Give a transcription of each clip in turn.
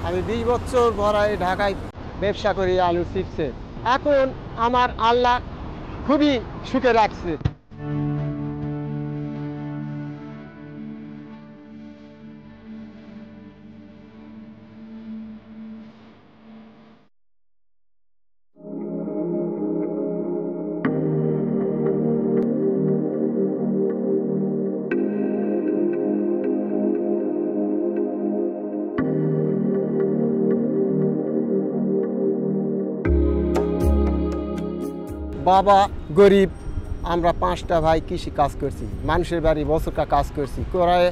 আমি 20 বছর ধরে ঢাকায় ব্যবসা করি আলু চিপসের। এখন আমার আল্লাহ খুবই সুখে রাখছে। বাবা গরিব, আমরা 5টা ভাই কৃষি কাজ করছি, মানুষের বাড়ি বছরকা কাজ করছি, করে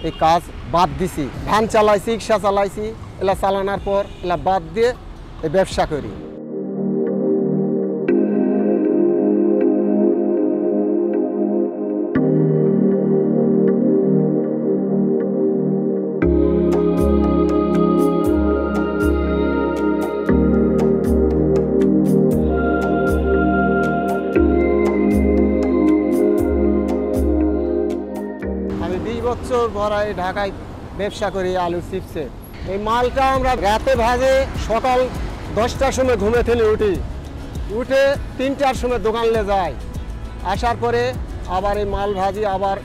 এই কাজ বাদ দিছি। ধান চালাইছি, রিক্সা চালাইছি, এলা চালানোর পর এলা বাদ দিয়ে এই ব্যবসা করি। আমি 20 বছর ধরে ঢাকায় ব্যবসা করি আলু চিপসের। এই মালটা আমরা রাতে ভাজে, সকাল 10টার সময় ঘুমে থেকে উঠে 3টার সময় দোকানে যাই, আসার পরে আবার এই মাল ভাজি, আবার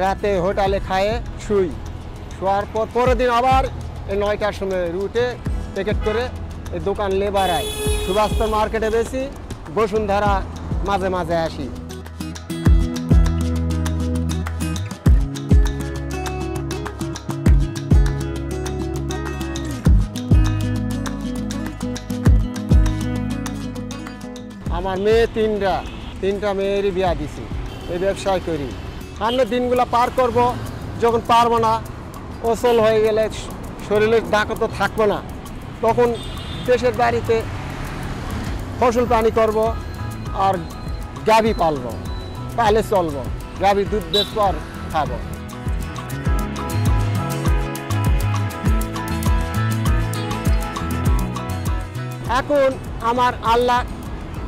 রাতে হোটেলে খায়ে শোয়ার পর পরের দিন আবার এই 9টার সময় উঠে প্যাকেট করে এই দোকান বাড়াই। সুভাষ মার্কেটে বেশি, বসুন্ধরা মাঝে মাঝে আসি। আমার মেয়ে 3টা মেয়েরই বিয়া দিছি, এই ব্যবসায় করি। সামনের দিনগুলো পার করব, যখন পারবো না, অচল হয়ে গেলে শরীরের ডাকত থাকবো না, তখন দেশের বাড়িতে ফসল পানি করব আর গাভী পালবো, তাহলে চলবো, গাভীর দুধ বেচবো আর খাবো। এখন আমার আল্লাহ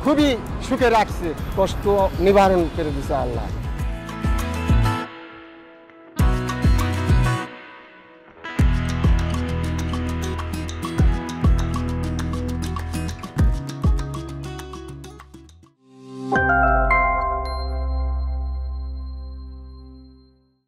খুবই সুখে রাখছে, কষ্ট নিবারণ করে দিছে আল্লাহ।